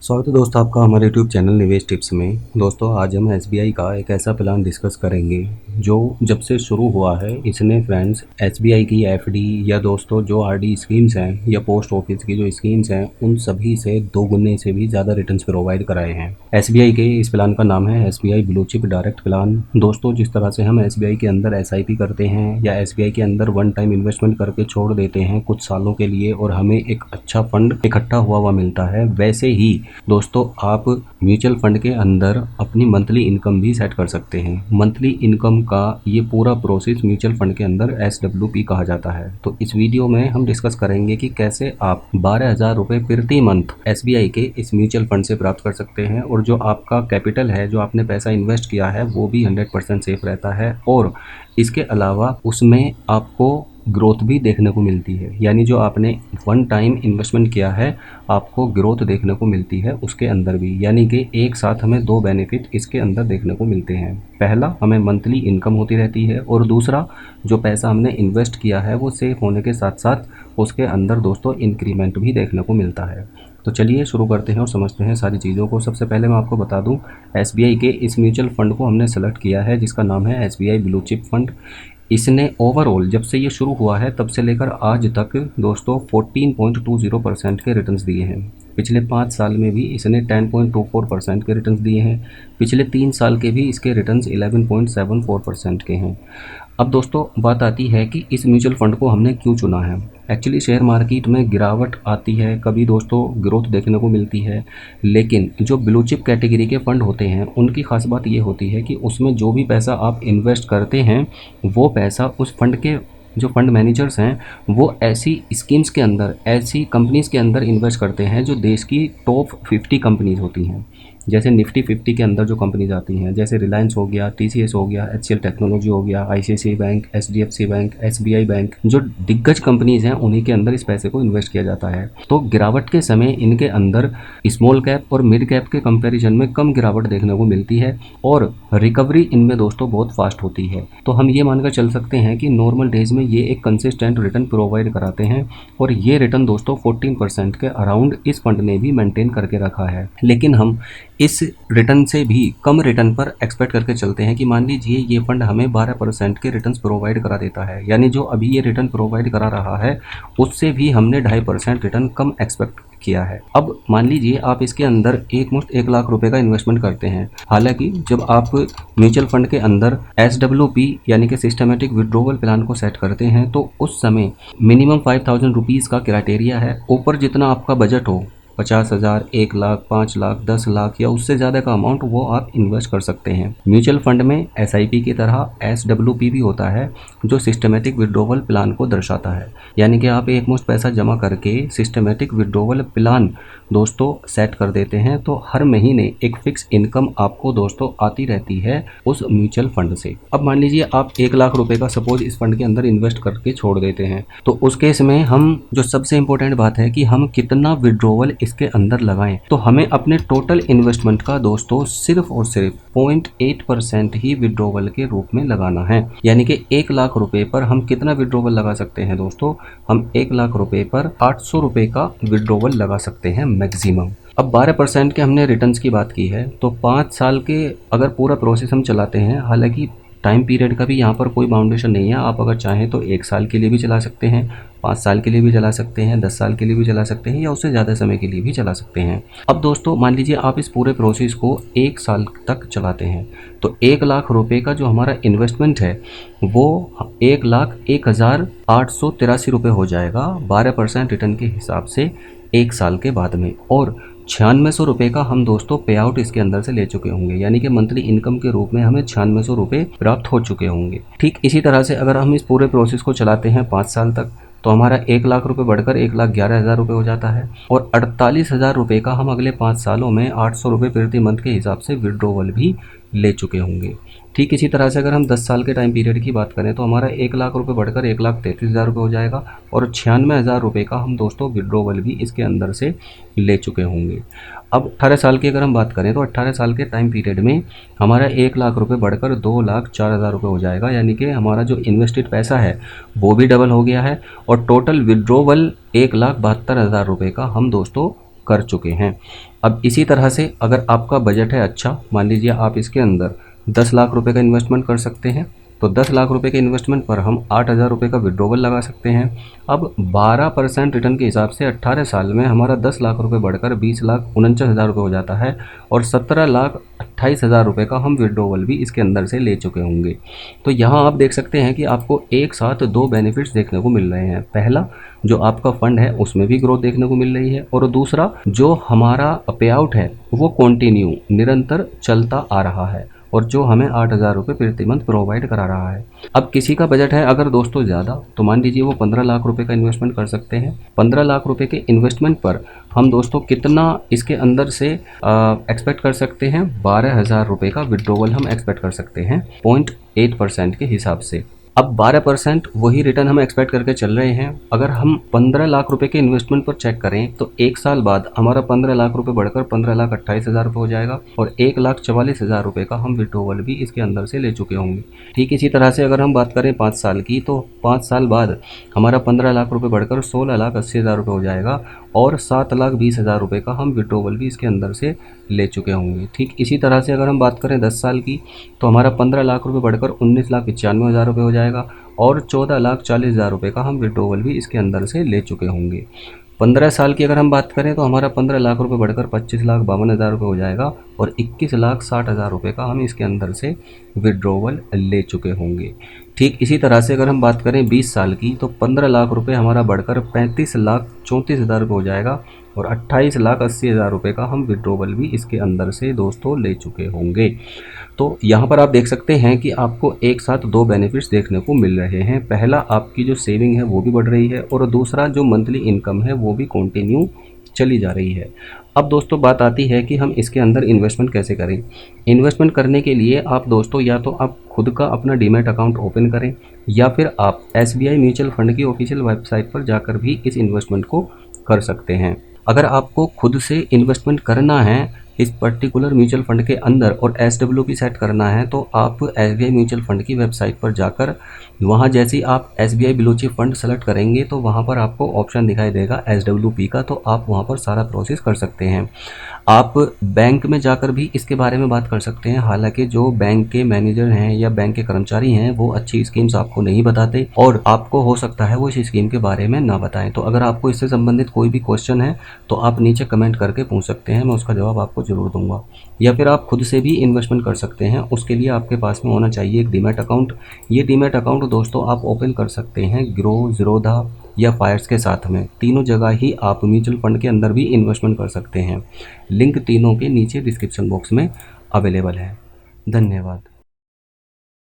स्वागत है दोस्तों आपका हमारे यूट्यूब चैनल निवेश टिप्स में। दोस्तों आज हम एसबीआई का एक ऐसा प्लान डिस्कस करेंगे जो जब से शुरू हुआ है इसने फ्रेंड्स एसबीआई की एफडी या दोस्तों जो आरडी स्कीम्स हैं या पोस्ट ऑफिस की जो स्कीम्स हैं उन सभी से 2 गुने से भी ज़्यादा रिटर्न्स प्रोवाइड कराए हैं। एसबीआई के इस प्लान का नाम है SBI blue chip direct plan. दोस्तों जिस तरह से हम एसबीआई के अंदर एसआईपी करते हैं या एसबीआई के अंदर वन टाइम इन्वेस्टमेंट करके छोड़ देते हैं कुछ सालों के लिए और हमें एक अच्छा फंड इकट्ठा हुआ मिलता है, वैसे ही दोस्तों आप म्यूचुअल फंड के अंदर अपनी मंथली इनकम भी सेट कर सकते हैं। मंथली इनकम का ये पूरा प्रोसेस म्यूचुअल फंड के अंदर एसडब्ल्यूपी कहा जाता है। तो इस वीडियो में हम डिस्कस करेंगे कि कैसे आप 12,000 रुपये प्रति मंथ एसबीआई के इस म्यूचुअल फंड से प्राप्त कर सकते हैं और जो आपका कैपिटल है, जो आपने पैसा इन्वेस्ट किया है, वो भी 100% सेफ रहता है और इसके अलावा उसमें आपको ग्रोथ भी देखने को मिलती है। यानी जो आपने वन टाइम इन्वेस्टमेंट किया है आपको ग्रोथ देखने को मिलती है उसके अंदर भी, यानी कि एक साथ हमें 2 बेनिफिट इसके अंदर देखने को मिलते हैं। पहला, हमें मंथली इनकम होती रहती है और दूसरा, जो पैसा हमने इन्वेस्ट किया है वो सेफ होने के साथ साथ उसके अंदर दोस्तों इंक्रीमेंट भी देखने को मिलता है। तो चलिए शुरू करते हैं और समझते हैं सारी चीज़ों को। सबसे पहले मैं आपको बता दूं, एसबीआई के इस म्यूचुअल फंड को हमने सेलेक्ट किया है जिसका नाम है एसबीआई ब्लू चिप फंड। इसने ओवरऑल जब से ये शुरू हुआ है तब से लेकर आज तक दोस्तों 14.20% के रिटर्न्स दिए हैं। पिछले 5 साल में भी इसने 10.24% के रिटर्न्स दिए हैं। पिछले 3 साल के भी इसके रिटर्न्स 11.74% के हैं। अब दोस्तों बात आती है कि इस म्यूचुअल फंड को हमने क्यों चुना है। एक्चुअली शेयर मार्केट में गिरावट आती है, कभी दोस्तों ग्रोथ देखने को मिलती है, लेकिन जो ब्लू चिप कैटेगरी के फंड होते हैं उनकी खास बात ये होती है कि उसमें जो भी पैसा आप इन्वेस्ट करते हैं वो पैसा उस फंड के जो फंड मैनेजर्स हैं वो ऐसी स्कीम्स के अंदर, ऐसी कंपनीज़ के अंदर इन्वेस्ट करते हैं जो देश की टॉप 50 कंपनीज़ होती हैं। जैसे निफ्टी 50 के अंदर जो कंपनीज आती हैं, जैसे रिलायंस हो गया, टीसीएस हो गया, एचसीएल टेक्नोलॉजी हो गया, ICICI bank, HDFC bank, SBI bank, जो दिग्गज कंपनीज हैं उन्हीं के अंदर इस पैसे को इन्वेस्ट किया जाता है। तो गिरावट के समय इनके अंदर स्मॉल कैप और मिड कैप के कंपैरिजन में कम गिरावट देखने को मिलती है और रिकवरी इनमें दोस्तों बहुत फास्ट होती है। तो हम ये मानकर चल सकते हैं कि नॉर्मल डेज में ये एक कंसिस्टेंट रिटर्न प्रोवाइड कराते हैं और ये रिटर्न दोस्तों 14% के अराउंड इस फंड ने भी मेंटेन करके रखा है। लेकिन हम इस रिटर्न से भी कम रिटर्न पर एक्सपेक्ट करके चलते हैं कि मान लीजिए ये फंड हमें 12% के रिटर्न्स प्रोवाइड करा देता है, यानी जो अभी ये रिटर्न प्रोवाइड करा रहा है उससे भी हमने 2.5% रिटर्न कम एक्सपेक्ट किया है। अब मान लीजिए आप इसके अंदर एक मुश्त 1 लाख रुपए का इन्वेस्टमेंट करते हैं। हालांकि जब आप म्यूचुअल फंड के अंदर SWP यानी कि सिस्टमेटिक विड्रॉवल प्लान को सेट करते हैं तो उस समय मिनिमम 5,000 रुपीज़ का क्राइटेरिया है। ऊपर जितना आपका बजट हो, 50,000, 1 लाख, 5 लाख, 10 लाख या उससे ज़्यादा का अमाउंट वो आप इन्वेस्ट कर सकते हैं। म्यूचुअल फंड में एसआईपी की तरह SWP भी होता है जो सिस्टमेटिक विड्रॉवल प्लान को दर्शाता है। यानी कि आप एक मुश्त पैसा जमा करके सिस्टमेटिक विड्रॉवल प्लान दोस्तों सेट कर देते हैं तो हर महीने एक फिक्स इनकम आपको दोस्तों आती रहती है उस म्यूचुअल फंड से। अब मान लीजिए आप 1 लाख रुपए का सपोज इस फंड के अंदर इन्वेस्ट करके छोड़ देते हैं, तो उस केस में हम जो सबसे इंपॉर्टेंट बात है कि हम कितना विड्रॉवल इसके अंदर लगाएं। तो हमें अपने टोटल इन्वेस्टमेंट का दोस्तों सिर्फ और सिर्फ 0.8% ही विड्रॉवल के रूप में लगाना है। यानी कि 1 लाख रुपए पर हम कितना विड्रॉवल लगा सकते हैं दोस्तों, हम 1 लाख रुपए पर 800 रुपए का विड्रॉवल लगा सकते हैं मैक्सिमम। अब 12% के हमने रिटर्न्स की बात की है तो 5 साल के अगर पूरा प्रोसेस हम चलाते हैं, हालांकि टाइम पीरियड का भी यहाँ पर कोई बाउंडेशन नहीं है। आप अगर चाहें तो 1 साल के लिए भी चला सकते हैं, 5 साल के लिए भी चला सकते हैं, 10 साल के लिए भी चला सकते हैं या उससे ज़्यादा समय के लिए भी चला सकते हैं। अब दोस्तों मान लीजिए आप इस पूरे प्रोसेस को 1 साल तक चलाते हैं तो 1 लाख रुपए का जो हमारा इन्वेस्टमेंट है वो 1,01,883 रुपये हो जाएगा 12% रिटर्न के हिसाब से 1 साल के बाद में। और 9600 रुपये का हम दोस्तों पे आउट इसके अंदर से ले चुके होंगे, यानी कि मंथली इनकम के रूप में हमें 9600 रुपये प्राप्त हो चुके होंगे। ठीक इसी तरह से अगर हम इस पूरे प्रोसेस को चलाते हैं 5 साल तक तो हमारा 1 लाख रुपये बढ़कर 1,11,000 रुपये हो जाता है और 48,000 रुपये का हम अगले 5 सालों में 800 रुपये प्रति मंथ के हिसाब से विड्रॉवल भी ले चुके होंगे। ठीक इसी तरह से अगर हम 10 साल के टाइम पीरियड की बात करें तो हमारा 1 लाख रुपये बढ़कर 1,33,000 रुपये हो जाएगा और 96,000 रुपये का हम दोस्तों विड्रॉवल भी इसके अंदर से ले चुके होंगे। अब 18 साल की अगर हम बात करें तो 18 साल के टाइम पीरियड में हमारा 1 लाख रुपये बढ़कर 2,04,000 रुपये हो जाएगा, यानी कि हमारा जो इन्वेस्टेड पैसा है वो भी डबल हो गया है और टोटल विड्रॉवल 1,72,000 रुपये का हम दोस्तों कर चुके हैं। अब इसी तरह से अगर आपका बजट है अच्छा, मान लीजिए आप इसके अंदर 10 लाख रुपए का इन्वेस्टमेंट कर सकते हैं, तो 10 लाख रुपए के इन्वेस्टमेंट पर हम 8,000 रुपये का विड्रॉवल लगा सकते हैं। अब 12% रिटर्न के हिसाब से 18 साल में हमारा 10 लाख रुपए बढ़कर 20,49,000 रुपये हो जाता है और 17,28,000 रुपये का हम विड्रॉवल भी इसके अंदर से ले चुके होंगे। तो यहाँ आप देख सकते हैं कि आपको एक साथ दो बेनिफिट्स देखने को मिल रहे हैं। पहला, जो आपका फंड है उसमें भी ग्रोथ देखने को मिल रही है, और दूसरा जो हमारा पे आउट है वो कंटिन्यू निरंतर चलता आ रहा है और जो हमें 8,000 रुपये प्रति मंथ प्रोवाइड करा रहा है। अब किसी का बजट है अगर दोस्तों ज़्यादा, तो मान लीजिए वो 15 लाख रुपए का इन्वेस्टमेंट कर सकते हैं। 15 लाख रुपए के इन्वेस्टमेंट पर हम दोस्तों कितना इसके अंदर से एक्सपेक्ट कर सकते हैं? 12,000 रुपये का विड्रॉवल हम एक्सपेक्ट कर सकते हैं 0.8% के हिसाब से। अब 12% वही रिटर्न हम एक्सपेक्ट करके चल रहे हैं। अगर हम 15 लाख रुपए के इन्वेस्टमेंट पर चेक करें तो एक साल बाद हमारा 15 लाख रुपए बढ़कर 15,28,000 रुपये हो जाएगा और 1,44,000 रुपये का हम विड्रॉवल भी इसके अंदर से ले चुके होंगे। ठीक इसी तरह से अगर हम बात करें 5 साल की, तो 5 साल बाद हमारा 15 लाख रुपये बढ़कर 16,80,000 रुपये हो जाएगा और 7,20,000 रुपये का हम विड्रॉवल भी इसके अंदर से ले चुके होंगे। ठीक इसी तरह से अगर हम बात करें 10 साल की, तो हमारा 15 लाख रुपये बढ़कर 19,95,000 रुपये हो जाएगा और 14,40,000 रुपये का हम विड्रॉवल भी इसके अंदर से ले चुके होंगे। 15 साल की अगर हम बात करें तो हमारा 15 लाख रुपये बढ़कर 25,52,000 रुपये हो जाएगा और 21,60,000 रुपये का हम इसके अंदर से विड्रॉवल ले चुके होंगे। ठीक इसी तरह से अगर हम बात करें 20 साल की, तो 15 लाख रुपये हमारा बढ़कर 35,34,000 रुपये हो जाएगा और 28,80,000 रुपये का हम विड्रॉवल भी इसके अंदर से दोस्तों ले चुके होंगे। तो यहाँ पर आप देख सकते हैं कि आपको एक साथ दो बेनिफिट्स देखने को मिल रहे हैं। पहला, आपकी जो सेविंग है वो भी बढ़ रही है और दूसरा जो मंथली इनकम है वो भी कंटिन्यू चली जा रही है। अब दोस्तों बात आती है कि हम इसके अंदर इन्वेस्टमेंट कैसे करें। इन्वेस्टमेंट करने के लिए आप दोस्तों या तो आप खुद का अपना डीमैट अकाउंट ओपन करें या फिर आप SBI म्यूचुअल फंड की ऑफिशियल वेबसाइट पर जाकर भी इस इन्वेस्टमेंट को कर सकते हैं। अगर आपको खुद से इन्वेस्टमेंट करना है इस पर्टिकुलर म्यूचुअल फंड के अंदर और SWP सेट करना है, तो आप SBI म्यूचुअल फंड की वेबसाइट पर जाकर वहाँ जैसे ही आप SBI blue chip fund select करेंगे तो वहाँ पर आपको ऑप्शन दिखाई देगा SWP का, तो आप वहाँ पर सारा प्रोसेस कर सकते हैं। आप बैंक में जाकर भी इसके बारे में बात कर सकते हैं। हालांकि जो बैंक के मैनेजर हैं या बैंक के कर्मचारी हैं वो अच्छी स्कीम्स आपको नहीं बताते और आपको हो सकता है वो इस स्कीम के बारे में ना बताएं। तो अगर आपको इससे संबंधित कोई भी क्वेश्चन है तो आप नीचे कमेंट करके पूछ सकते हैं, मैं उसका जवाब आपको ज़रूर दूंगा। या फिर आप खुद से भी इन्वेस्टमेंट कर सकते हैं। उसके लिए आपके पास में होना चाहिए एक डीमैट अकाउंट। ये डीमैट अकाउंट दोस्तों आप ओपन कर सकते हैं ग्रो, ज़ीरोधा या फायर्स के साथ में। तीनों जगह ही आप म्यूचुअल फंड के अंदर भी इन्वेस्टमेंट कर सकते हैं। लिंक तीनों के नीचे डिस्क्रिप्शन बॉक्स में अवेलेबल है। धन्यवाद।